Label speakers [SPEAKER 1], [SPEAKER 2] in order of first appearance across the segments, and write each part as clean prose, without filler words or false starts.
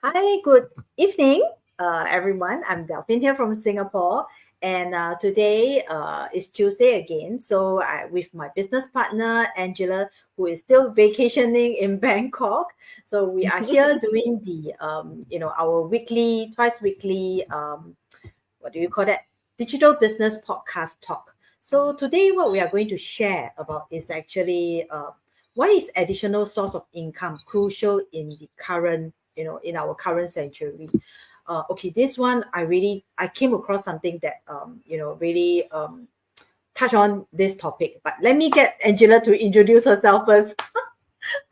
[SPEAKER 1] Hi, good evening, everyone. I'm Delphine here from Singapore, and today is Tuesday again. So, with my business partner Angela, who is still vacationing in Bangkok, so we are here doing the our weekly, twice weekly what do you call that? Digital business podcast talk. So today, what we are going to share about is actually why is additional source of income crucial in the current, in our current century. Okay, this one I came across something that really touch on this topic. But let me get Angela to introduce herself first.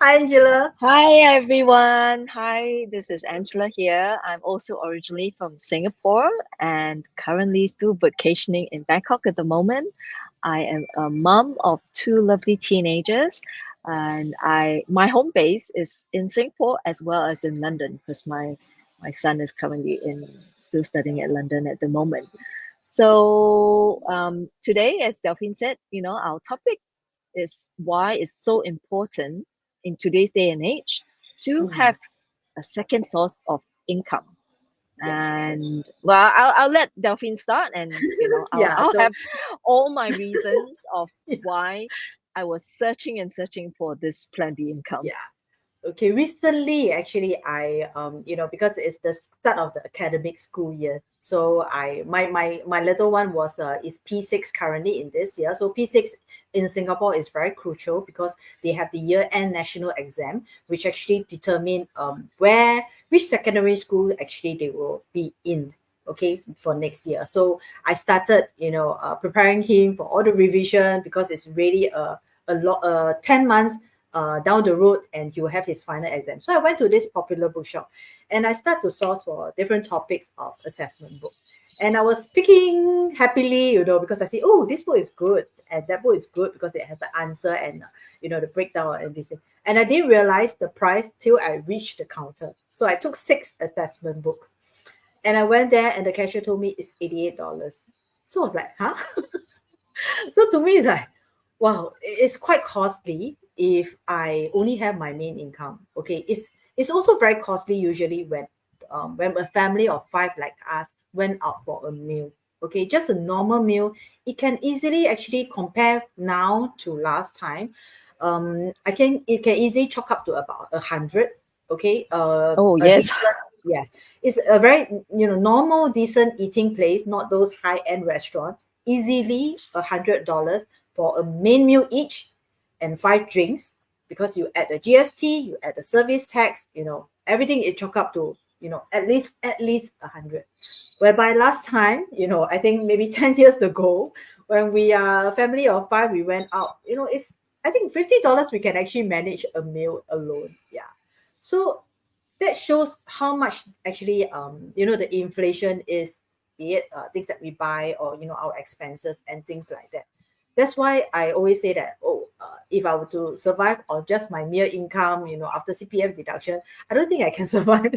[SPEAKER 1] Hi, Angela.
[SPEAKER 2] Hi everyone. Hi, this is Angela here. I'm also originally from Singapore and currently still vacationing in Bangkok at the moment. I am a mom of two lovely teenagers and my home base is in Singapore as well as in London because my son is currently in still studying at London at the moment. So today, as Delphine said, our topic is why it's so important in today's day and age to
[SPEAKER 1] Mm,
[SPEAKER 2] have a second source of income.
[SPEAKER 1] yeah,
[SPEAKER 2] And well, I'll let Delphine start, and I'll
[SPEAKER 1] yeah.
[SPEAKER 2] I'll
[SPEAKER 1] So
[SPEAKER 2] have all my reasons of why I was searching and searching for this Plan B income.
[SPEAKER 1] yeah. Okay, recently actually I because it's the start of the academic school year. So my little one was is P6 currently in this year. So P6 in Singapore is very crucial because they have the year end national exam, which actually determine where which secondary school actually they will be in. Okay, for next year. So I started, preparing him for all the revision because it's really a lot 10 months down the road and he will have his final exam. So I went to this popular bookshop and I start to source for different topics of assessment book. And I was picking happily, because I see, oh, this book is good and that book is good because it has the answer and the breakdown and this thing. And I didn't realize the price till I reached the counter. So I took 6 assessment book and I went there and the cashier told me it's $88. So I was like, huh? So to me, it's like, wow, it's quite costly if I only have my main income. Okay, it's also very costly usually when a family of five like us went out for a meal. Okay, just a normal meal, it can easily actually compare now to last time. It can easily chalk up to about 100. Okay,
[SPEAKER 2] Oh
[SPEAKER 1] a
[SPEAKER 2] yes.
[SPEAKER 1] decent, yes, it's a very normal decent eating place, not those high end restaurant, easily $100 for a main meal each and 5 drinks because you add the GST, you add the service tax, everything it chalk up to at least 100. Whereby last time, I think maybe 10 years ago, when we are a family of five, we went out. It's I think $50 we can actually manage a meal alone. Yeah, so that shows how much actually the inflation is, be it things that we buy or our expenses and things like that. That's why I always say that, if I were to survive on just my mere income, after CPF deduction, I don't think I can survive.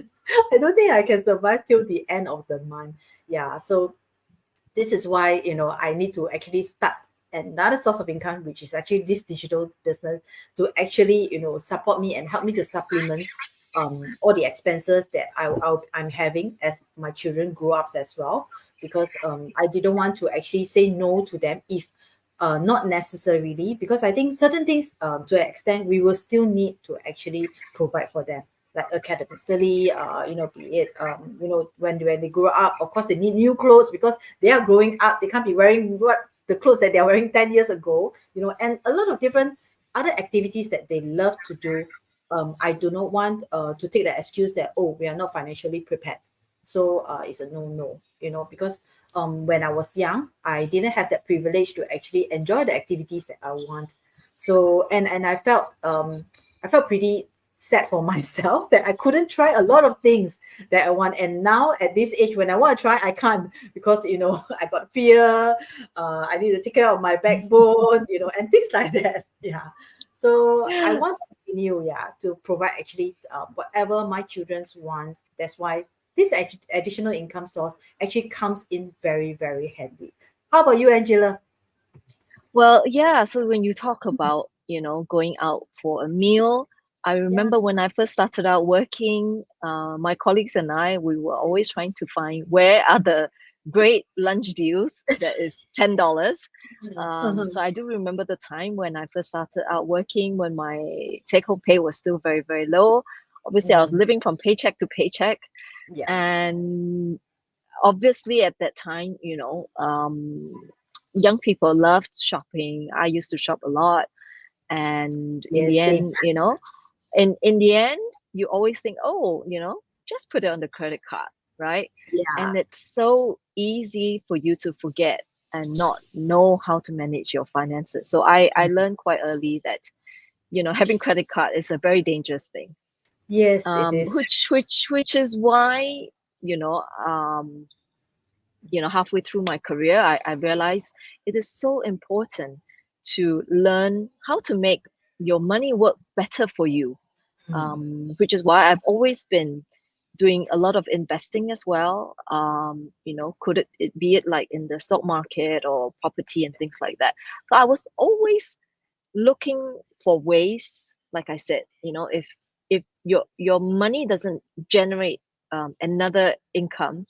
[SPEAKER 1] I don't think I can survive till the end of the month. Yeah, so this is why I need to actually start another source of income, which is actually this digital business, to actually support me and help me to supplement all the expenses that I'm having as my children grow up as well, because I didn't want to actually say no to them if not necessarily, because I think certain things, to an extent, we will still need to actually provide for them, like academically, be it when they grow up, of course they need new clothes because they are growing up. They can't be wearing the clothes that they are wearing 10 years ago, and a lot of different other activities that they love to do. I do not want to take the excuse that, oh, we are not financially prepared. So it's a no, because when I was young, I didn't have that privilege to actually enjoy the activities that I want. So and I felt pretty sad for myself that I couldn't try a lot of things that I want. And now at this age, when I want to try, I can't because I got fear. I need to take care of my backbone, and things like that. Yeah. So I want to continue, yeah, to provide actually whatever my children's want. That's why this additional income source actually comes in very, very handy. How about you, Angela?
[SPEAKER 2] Well, yeah, so when you talk about, going out for a meal, I remember when I first started out working, my colleagues and I, we were always trying to find where are the great lunch deals that is $10. So I do remember the time when I first started out working, when my take-home pay was still very, very low. Obviously, I was living from paycheck to paycheck.
[SPEAKER 1] Yeah.
[SPEAKER 2] And obviously at that time, young people loved shopping. I used to shop a lot. And in
[SPEAKER 1] Yes,
[SPEAKER 2] the
[SPEAKER 1] same.
[SPEAKER 2] end, in the end, you always think, oh, just put it on the credit card, right?
[SPEAKER 1] Yeah.
[SPEAKER 2] And it's so easy for you to forget and not know how to manage your finances. So I learned quite early that, having credit card is a very dangerous thing.
[SPEAKER 1] Yes, it is.
[SPEAKER 2] Which is why, you know, um, halfway through my career, I realized it is so important to learn how to make your money work better for you, which is why I've always been doing a lot of investing as well. Could it be it like in the stock market or property and things like that. So I was always looking for ways, like I said, if your money doesn't generate another income,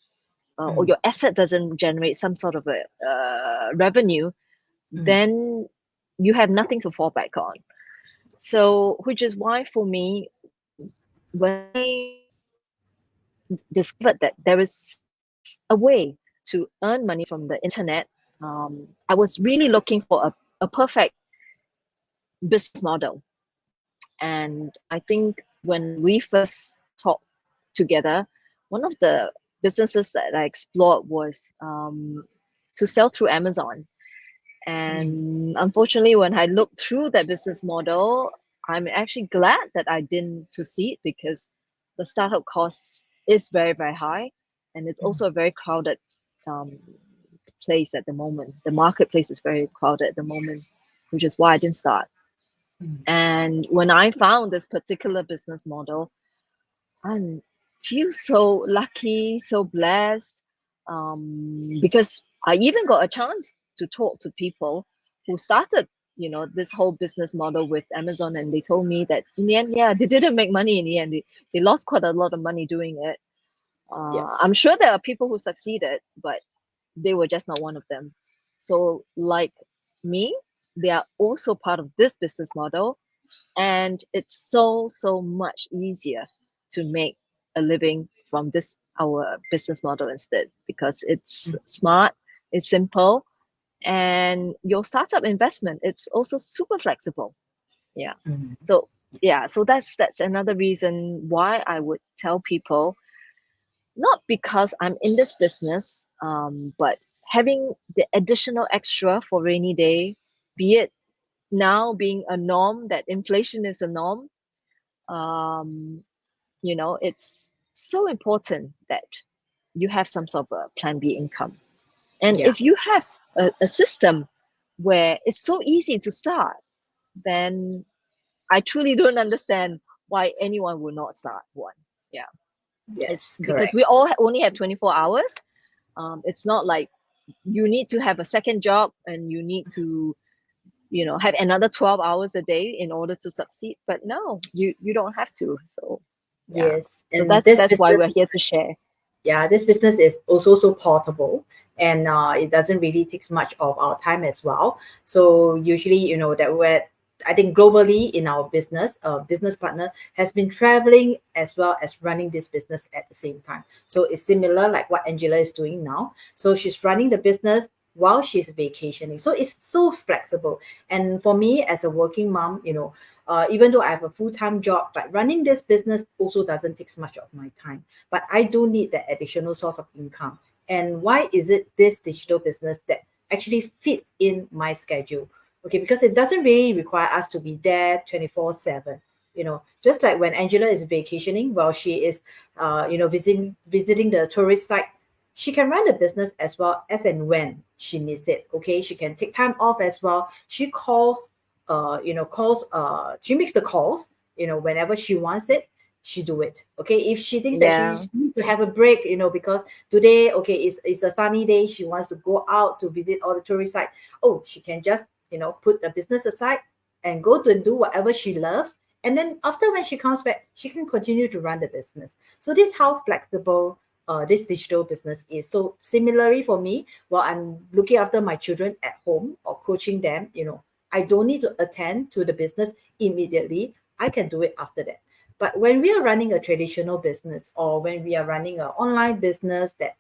[SPEAKER 2] or your asset doesn't generate some sort of a revenue, then you have nothing to fall back on. So, which is why for me, when I discovered that there is a way to earn money from the internet, I was really looking for a perfect business model. And I think when we first talked together, one of the businesses that I explored was to sell through Amazon. And unfortunately, when I looked through that business model, I'm actually glad that I didn't proceed, because the startup cost is very, very high. And it's also a very crowded um, place at the moment. The marketplace is very crowded at the moment, which is why I didn't start. And when I found this particular business model, I feel so lucky, so blessed, because I even got a chance to talk to people who started, this whole business model with Amazon, and they told me that in the end, yeah, they didn't make money in the end. They lost quite a lot of money doing it.
[SPEAKER 1] Yeah.
[SPEAKER 2] I'm sure there are people who succeeded, but they were just not one of them. So, like me, they are also part of this business model, and it's so much easier to make a living from this our business model instead, because it's smart, it's simple, and your startup investment, it's also super flexible. Yeah. So so that's another reason why I would tell people, not because I'm in this business, but having the additional extra for rainy day, be it now being a norm, that inflation is a norm. um, it's so important that you have some sort of a plan B income. And
[SPEAKER 1] Yeah.
[SPEAKER 2] if you have a system where it's so easy to start, then I truly don't understand why anyone would not start one. Yeah. It's
[SPEAKER 1] Yes,
[SPEAKER 2] because
[SPEAKER 1] correct.
[SPEAKER 2] we all only have 24 hours. It's not like you need to have a second job and you need to have another 12 hours a day in order to succeed, but no, you don't have to. So yeah,
[SPEAKER 1] Yes.
[SPEAKER 2] so
[SPEAKER 1] And
[SPEAKER 2] that's why we're here to share.
[SPEAKER 1] yeah, this business is also so portable, and it doesn't really takes much of our time as well. So usually, that we're, I think globally in our business, business partner has been traveling as well as running this business at the same time. So it's similar like what Angela is doing now. So she's running the business while she's vacationing. So it's so flexible. And for me as a working mom, even though I have a full-time job, but running this business also doesn't take much of my time. But I do need that additional source of income. And why is it this digital business that actually fits in my schedule? Okay, because it doesn't really require us to be there 24/7. Just like when Angela is vacationing while she is visiting the tourist site, she can run the business as well as and when she needs it. Okay, she can take time off as well. She she makes the calls, whenever she wants it, she do it. Okay, if she thinks that
[SPEAKER 2] Yeah.
[SPEAKER 1] she needs to have a break, because today, okay, it's a sunny day, she wants to go out to visit all the tourist sites. Oh, she can just put the business aside and go to do whatever she loves, And then after when she comes back, she can continue to run the business. So this is how flexible this digital business is. So similarly for me, while I'm looking after my children at home or coaching them, I don't need to attend to the business immediately. I can do it after that. But when we are running a traditional business, or when we are running an online business that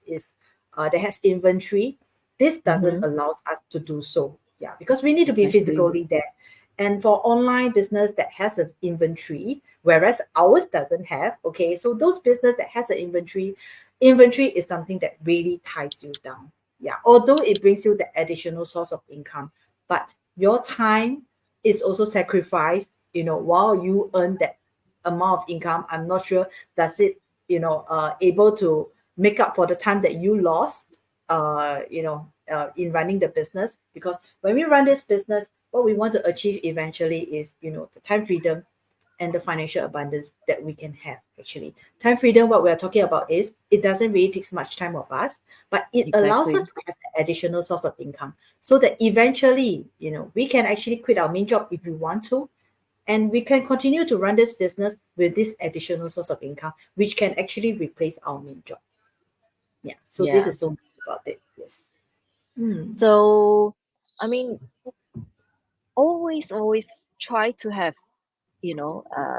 [SPEAKER 1] has inventory, this doesn't allow us to do so. Yeah, because we need to be
[SPEAKER 2] Exactly.
[SPEAKER 1] physically there. And for online business that has an inventory, whereas ours doesn't have, okay, so those business that has an inventory is something that really ties you down. Yeah, although it brings you the additional source of income, but your time is also sacrificed, while you earn that amount of income. I'm not sure does it, able to make up for the time that you lost, in running the business. Because when we run this business, what we want to achieve eventually is, the time freedom and the financial abundance that we can have. Actually, time freedom, what we're talking about is it doesn't really take much time of us, but it allows us
[SPEAKER 2] Exactly.
[SPEAKER 1] to have an additional source of income, so that eventually, we can actually quit our main job if we want to, and we can continue to run this business with this additional source of income, which can actually replace our main job. Yeah, so this
[SPEAKER 2] Yeah.
[SPEAKER 1] is so nice about it. Yes. Mm.
[SPEAKER 2] So, I mean, always try to have,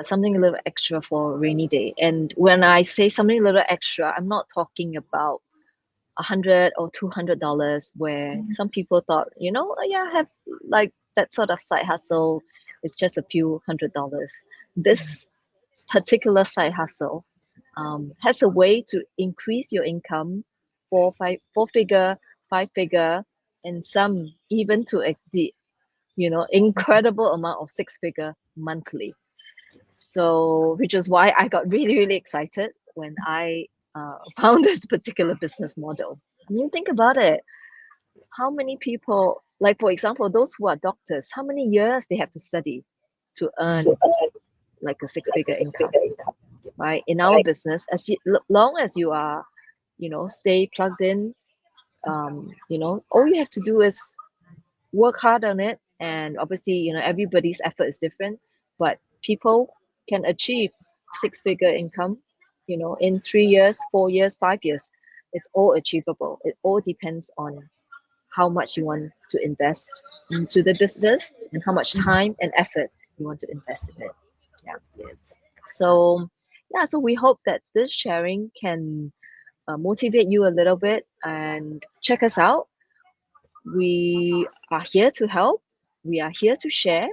[SPEAKER 2] something a little extra for a rainy day. And when I say something a little extra, I'm not talking about $100 or $200, where some people thought, oh, yeah, have like that sort of side hustle. It's just a few $100. This particular side hustle has a way to increase your income four figure, 5 figure, and some even to the incredible amount of 6 figure monthly. So, which is why I got really excited when I found this particular business model. I mean, think about it. How many people, like for example, those who are doctors, how many years they have to study to earn like a 6 figure income, right? In our business, long as you are, stay plugged in, all you have to do is work hard on it. And obviously, everybody's effort is different, but people can achieve 6 figure income, in 3 years, 4 years, 5 years. It's all achievable. It all depends on how much you want to invest into the business and how much time and effort you want to invest in it. Yeah.
[SPEAKER 1] Yes.
[SPEAKER 2] So, yeah, so we hope that this sharing can motivate you a little bit, and check us out. We are here to help, we are here to share,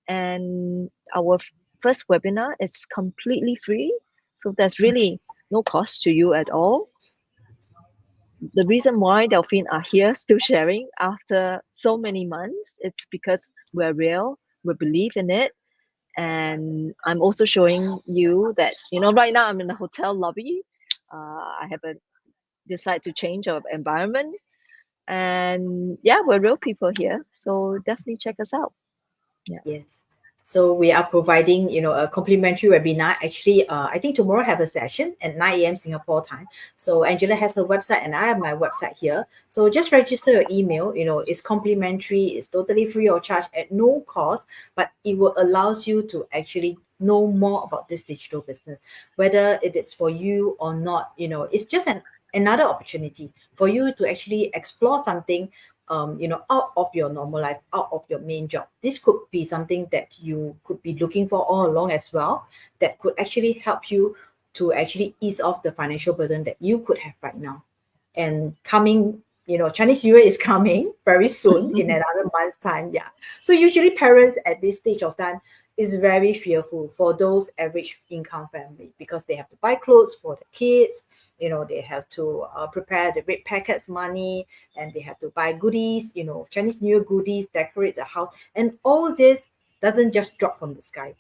[SPEAKER 2] and our first webinar is completely free. So there's really no cost to you at all. The reason why Delphine are here still sharing after so many months, it's because we're real, we believe in it. And I'm also showing you that, right now I'm in the hotel lobby. I haven't decided to change our environment. And yeah, we're real people here. So definitely check us out. Yeah.
[SPEAKER 1] Yes. So we are providing, a complimentary webinar. Actually, I think tomorrow have a session at 9 a.m. Singapore time. So Angela has her website and I have my website here. So just register your email. It's complimentary. It's totally free of charge at no cost, but it will allows you to actually know more about this digital business, whether it is for you or not. It's just another opportunity for you to actually explore something, out of your normal life, out of your main job. This could be something that you could be looking for all along as well, that could actually help you to actually ease off the financial burden that you could have right now. And coming, Chinese New Year is coming very soon in another month's time. Yeah. So usually parents at this stage of time is very fearful for those average income family, because they have to buy clothes for the kids, they have to prepare the red packets money, and they have to buy goodies, Chinese New Year goodies, decorate the house, and all this doesn't just drop from the sky.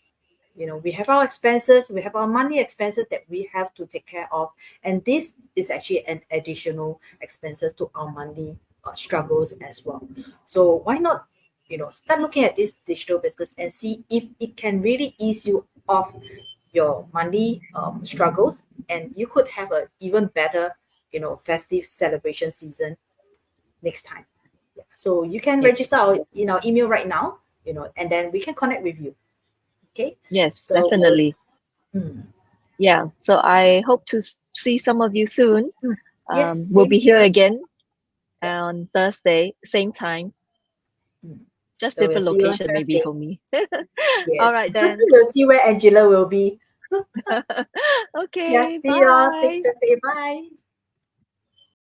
[SPEAKER 1] We have our expenses, we have our money expenses that we have to take care of, and this is actually an additional expenses to our money struggles as well. So why not, start looking at this digital business and see if it can really ease you off your money struggles, and you could have a even better, festive celebration season next time. Yeah. So you can
[SPEAKER 2] Yep.
[SPEAKER 1] register in our email right now, and then we can connect with you. Okay.
[SPEAKER 2] Yes,
[SPEAKER 1] So we'll-
[SPEAKER 2] definitely.
[SPEAKER 1] Mm.
[SPEAKER 2] Yeah. So I hope to see some of you soon.
[SPEAKER 1] Yes,
[SPEAKER 2] We'll
[SPEAKER 1] same
[SPEAKER 2] be here
[SPEAKER 1] here.
[SPEAKER 2] again
[SPEAKER 1] Yeah.
[SPEAKER 2] on Thursday, same time.
[SPEAKER 1] Mm.
[SPEAKER 2] Just
[SPEAKER 1] So we'll
[SPEAKER 2] different
[SPEAKER 1] see you on
[SPEAKER 2] location maybe
[SPEAKER 1] Thursday.
[SPEAKER 2] for me.
[SPEAKER 1] Yes.
[SPEAKER 2] All right then.
[SPEAKER 1] We'll see where Angela will be. Yeah,
[SPEAKER 2] Okay,
[SPEAKER 1] see you all next
[SPEAKER 2] bye.
[SPEAKER 1] Thursday. Bye.